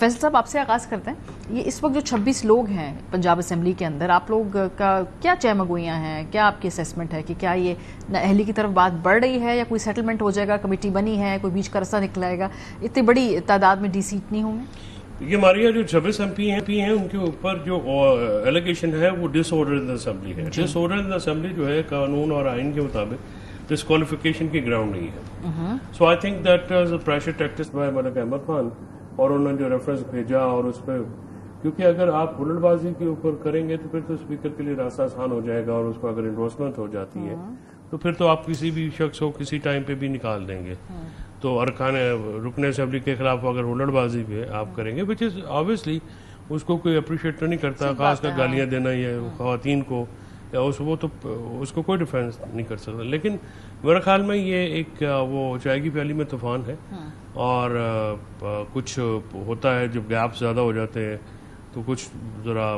فیصل صاحب آپ سے آغاز کرتے ہیں. یہ اس وقت جو 26 لوگ ہیں پنجاب اسمبلی کے اندر، آپ لوگ کا کیا چہمگوئیاں ہیں، کیا آپ کی اسیسمنٹ ہے کہ کیا یہ اہلی کی طرف بات بڑھ رہی ہے یا کوئی سیٹلمنٹ ہو جائے گا، کمیٹی بنی ہے، کوئی بیچ کا رستہ نکلائے گا، اتنی بڑی تعداد میں ڈی سیٹ نہیں ہوں گے؟ یہ ہمارے یہاں جو 26 ایم پی ہیں ان کے اوپر جو ایلیگیشن ہے وہ ڈس آرڈر ان اسمبلی ہے. ڈس آرڈر ان اسمبلی جو ہے قانون اور آئین کے مطابق ڈسکوالیفیکیشن کی گراؤنڈ نہیں ہے. So I think that is a pressure tactics by Malik Ahmad Khan, اور انہوں نے جو ریفرنس بھیجا اور اس پہ، کیونکہ اگر آپ ہلڑ بازی کے اوپر کریں گے تو پھر تو اسپیکر کے لیے راستہ آسان ہو جائے گا، اور اس کو اگر انڈورسمنٹ ہو جاتی ہے تو پھر تو آپ کسی بھی شخص کو کسی ٹائم پہ بھی نکال دیں گے. تو ارکان رکن اسمبلی کے خلاف اگر ہلڑ بازی پہ آپ کریں گے، وچ از آبویسلی اس کو کوئی اپریشیٹ تو نہیں کرتا، خاص کر گالیاں دینا یا خواتین کو، یا وہ تو اس کو کوئی ڈیفینس نہیں کر سکتا. لیکن میرے خیال میں یہ ایک وہ چائے کی پیالی میں طوفان ہے، اور کچھ ہوتا ہے جب گیپ زیادہ ہو جاتے ہیں تو کچھ ذرا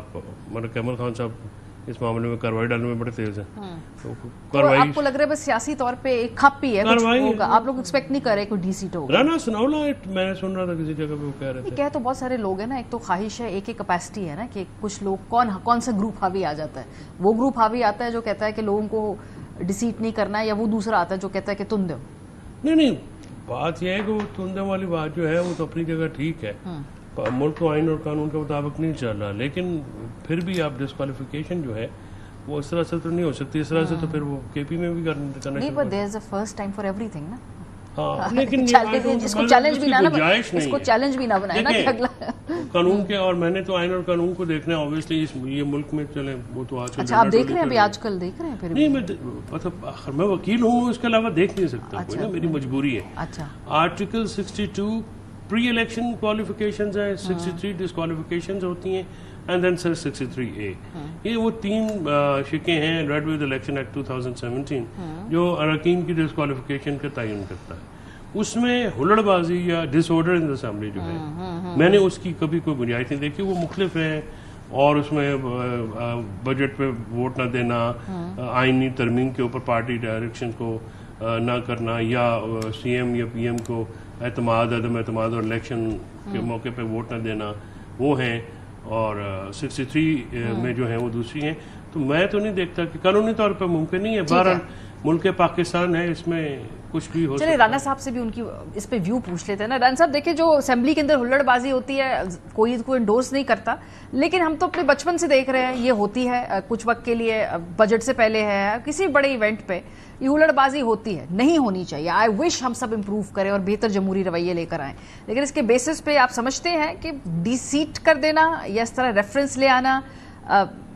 ملک احمد خان صاحب اس معاملے میں کارروائی ڈالنے میں بڑے تیز ہیں. تو آپ کو لگ رہا ہے بس سیاسی طور پہ ایک کھپ ہی ہے، کچھ ہوگا، آپ لوگ ایکسپیکٹ نہیں کر رہے کوئی ڈی سیٹ ہوگا؟ رانا سناولا میں نے سن رہا تھا کسی جگہ پہ وہ کہہ رہے تھے. کہہ تو بہت سارے لوگ ہیں نا، ایک تو خواہش ہے، ایک کیپیسٹی ہے نا کہ کچھ لوگ کون سا گروپ حاوی آ جاتا ہے. وہ گروپ حاوی آتا ہے جو کہتا ہے کہ لوگوں کو ڈیسیٹ نہیں کرنا ہے، یا وہ دوسرا آتا ہے جو کہتا ہے کہ تم دو. نہیں، بات یہ ہے کہ وہ تندے والی بات جو ہے وہ تو اپنی جگہ ٹھیک ہے، ملک کو آئین اور قانون کے مطابق نہیں چل رہا، لیکن پھر بھی آپ ڈسکوالیفیکیشن جو ہے وہ اس طرح سے تو نہیں ہو سکتی. اس طرح سے تو پھر وہ کے پی میں بھی کرنا نہیں، but there is a first time for everything نا. ہاں، لیکن اس کو چیلنج بھی نہ بنائے نا کہ اگلا قانون کے، اور میں نے تو آئین اور قانون کو دیکھنا ہے اوبیسلی. یہ ملک میں چلے وہ تو آج کل. اچھا، آپ دیکھ رہے ہیں ابھی آج کل دیکھ رہے ہیں؟ پھر نہیں، مطلب میں وکیل ہوں، اس کے علاوہ دیکھ نہیں سکتا کوئی نا، میری مجبوری ہے. اچھا، آرٹیکل 62 پری الیکشن کوالیفیکیشنز ہیں، 63 ڈسکوالیفیکیشنز ہوتی ہیں، اینڈ دین 63A. یہ وہ 3 شقیں ہیں ریڈ ود الیکشن ایکٹ 2017 جو اراکین کی ڈسکوالیفیکیشن کا تعین کرتا ہے. اس میں ہلڑ بازی یا ڈس آرڈر ان اسمبلی جو ہے، میں نے اس کی کبھی کوئی گنجائش نہیں دیکھی. وہ مختلف ہیں، اور اس میں بجٹ پہ ووٹ نہ دینا، آئینی ترمیم کے اوپر پارٹی ڈائریکشن کو نہ کرنا، یا سی ایم یا پی ایم کو اعتماد عدم اعتماد اور الیکشن کے موقع پہ ووٹ نہ دینا، وہ ہیں. اور 63 میں جو ہیں وہ دوسری ہیں. تو میں تو نہیں دیکھتا کہ قانونی طور پہ ممکن نہیں ہے. بہرحال ملک پاکستان ہے، اس میں کچھ بھی ہو. چلے رانا صاحب سے بھی ان کی اس پہ ویو پوچھ لیتے ہیں نا. رانا صاحب دیکھیں، جو اسمبلی کے اندر ہلڑ بازی ہوتی ہے کوئی انڈورس نہیں کرتا، لیکن ہم تو اپنے بچپن سے دیکھ رہے ہیں یہ ہوتی ہے کچھ وقت کے لیے، بجٹ سے پہلے ہے، کسی بڑے ایونٹ پہ یہ ہلڑ بازی ہوتی ہے. نہیں ہونی چاہیے. آئی وش ہم سب امپروو کریں اور بہتر جمہوری رویے لے کر آئیں، لیکن اس کے بیسس پہ آپ سمجھتے ہیں کہ ڈی سیٹ کر دینا یا اس طرح ریفرنس لے آنا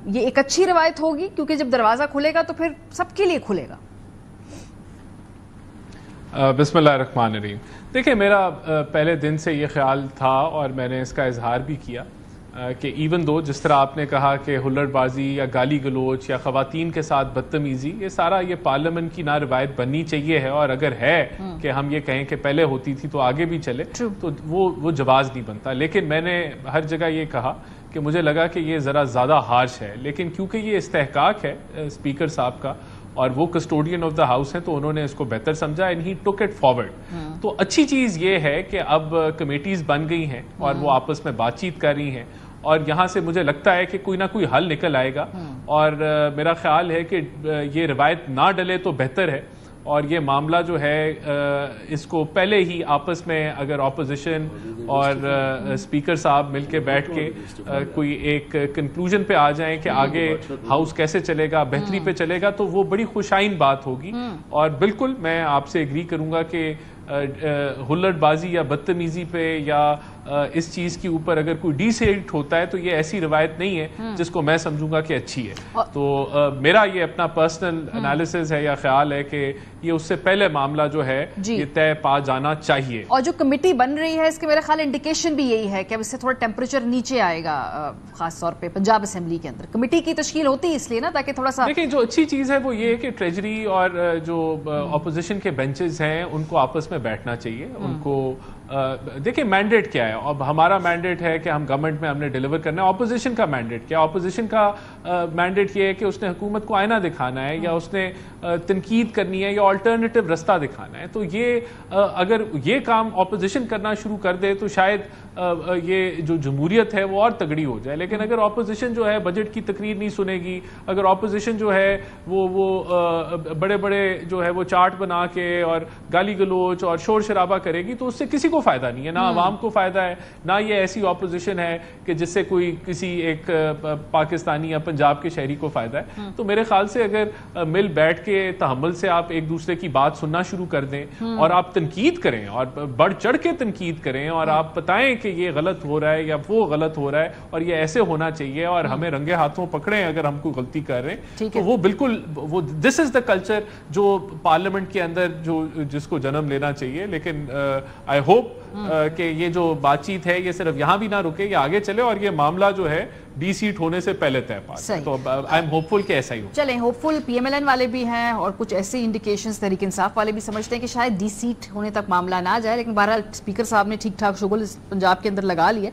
یہ ایک اچھی روایت ہوگی؟ کیونکہ جب دروازہ کھلے گا تو پھر سب کے لیے کھلے گا. بسم اللہ الرحمن الرحیم. دیکھیں، میرا پہلے دن سے یہ خیال تھا اور میں نے اس کا اظہار بھی کیا کہ ایون دو جس طرح آپ نے کہا کہ ہلڑ بازی یا گالی گلوچ یا خواتین کے ساتھ بدتمیزی، یہ سارا یہ پارلیمنٹ کی نہ روایت بننی چاہیے ہے، اور اگر ہے کہ ہم یہ کہیں کہ پہلے ہوتی تھی تو آگے بھی چلے تو وہ جواز نہیں بنتا. لیکن میں نے ہر جگہ یہ کہا کہ مجھے لگا کہ یہ ذرا زیادہ ہارش ہے، لیکن کیونکہ یہ استحقاق ہے اسپیکر صاحب کا اور وہ کسٹوڈین آف دا ہاؤس ہیں تو انہوں نے اس کو بہتر سمجھا and he took it forward. تو اچھی چیز یہ ہے کہ اب کمیٹیز بن گئی ہیں اور وہ آپس میں بات چیت کر رہی ہیں، اور یہاں سے مجھے لگتا ہے کہ کوئی نہ کوئی حل نکل آئے گا. اور میرا خیال ہے کہ یہ روایت نہ ڈلے تو بہتر ہے، اور یہ معاملہ جو ہے اس کو پہلے ہی آپس میں اگر اپوزیشن اور اسپیکر صاحب مل کے بیٹھ کے کوئی ایک کنکلوژن پہ آ جائیں کہ آگے ہاؤس کیسے چلے گا، بہتری پہ چلے گا، تو وہ بڑی خوشائن بات ہوگی. اور بالکل میں آپ سے ایگری کروں گا کہ ہلڑ بازی یا بدتمیزی پہ یا اس چیز کے اوپر اگر کوئی ڈی سیٹ ہوتا ہے تو یہ ایسی روایت نہیں ہے جس کو میں سمجھوں گا کہ اچھی ہے. تو میرا یہ اپنا پرسنل انالیسز ہے یا خیال ہے کہ یہ اس سے پہلے معاملہ جو ہے یہ طے پا جانا چاہیے. اور جو کمیٹی بن رہی ہے اس کے میرے خیال انڈیکیشن بھی یہی ہے کہ اب اس سے تھوڑا ٹیمپریچر نیچے آئے گا، خاص طور پہ پنجاب اسمبلی کے اندر کمیٹی کی تشکیل ہوتی ہے اس لیے نا، تاکہ تھوڑا سا. دیکھیں، جو اچھی چیز ہے وہ یہ ہے کہ ٹریجری اور جو اپوزیشن کے بینچز ہیں ان کو آپس میں بیٹھنا چاہیے. ان کو دیکھیں مینڈیٹ کیا ہے. اب ہمارا مینڈیٹ ہے کہ ہم گورنمنٹ میں ہم نے ڈیلیور کرنا ہے. اپوزیشن کا مینڈیٹ کیا؟ اپوزیشن کا مینڈیٹ یہ ہے کہ اس نے حکومت کو آئینہ دکھانا ہے، یا اس نے تنقید کرنی ہے، یا آلٹرنیٹیو رستہ دکھانا ہے. تو یہ اگر یہ کام اپوزیشن کرنا شروع کر دے تو شاید یہ جو جمہوریت ہے وہ اور تگڑی ہو جائے. لیکن اگر اپوزیشن جو ہے بجٹ کی تقریر نہیں سنے گی, اگر اپوزیشن جو ہے وہ بڑے بڑے جو ہے وہ چارٹ بنا کے اور گالی گلوچ اور شور شرابہ کرے گی, تو اس سے کسی کو فائدہ نہیں ہے, نہ عوام کو فائدہ ہے, نہ یہ ایسی اپوزیشن ہے کہ جس سے کوئی کسی ایک پاکستانی یا پنجاب کے شہری کو فائدہ ہے. تو میرے خیال سے اگر مل بیٹھ کے تحمل سے آپ ایک دوسرے کی بات سننا شروع کر دیں اور آپ تنقید کریں اور بڑھ چڑھ کے تنقید کریں اور آپ بتائیں کہ یہ غلط ہو رہا ہے یا وہ غلط ہو رہا ہے اور یہ ایسے ہونا چاہیے اور ہمیں رنگے ہاتھوں پکڑیں اگر ہم کوئی غلطی کر رہے ہیں, تو وہ بالکل وہ دس از دا کلچر جو پارلیمنٹ کے اندر جو جس کو جنم لینا چاہیے. لیکن آئی ہوپ کہ یہ جو بات چیت ہے یہ صرف یہاں بھی نہ رکے, یہ آگے چلے اور یہ معاملہ جو ہے ڈی سیٹ ہونے سے پہلے طے پا جائے. تو آئی ایم ہوپ فل کہ ایسا ہی ہو. چلیں, ہوپ فل پی ایم ایل این والے بھی ہیں اور کچھ ایسی انڈیکیشنز تحریک انصاف والے بھی سمجھتے ہیں کہ شاید ڈی سیٹ ہونے تک معاملہ نہ جائے, لیکن بہرحال اسپیکر صاحب نے ٹھیک ٹھاک شغل پنجاب کے اندر لگا لیے.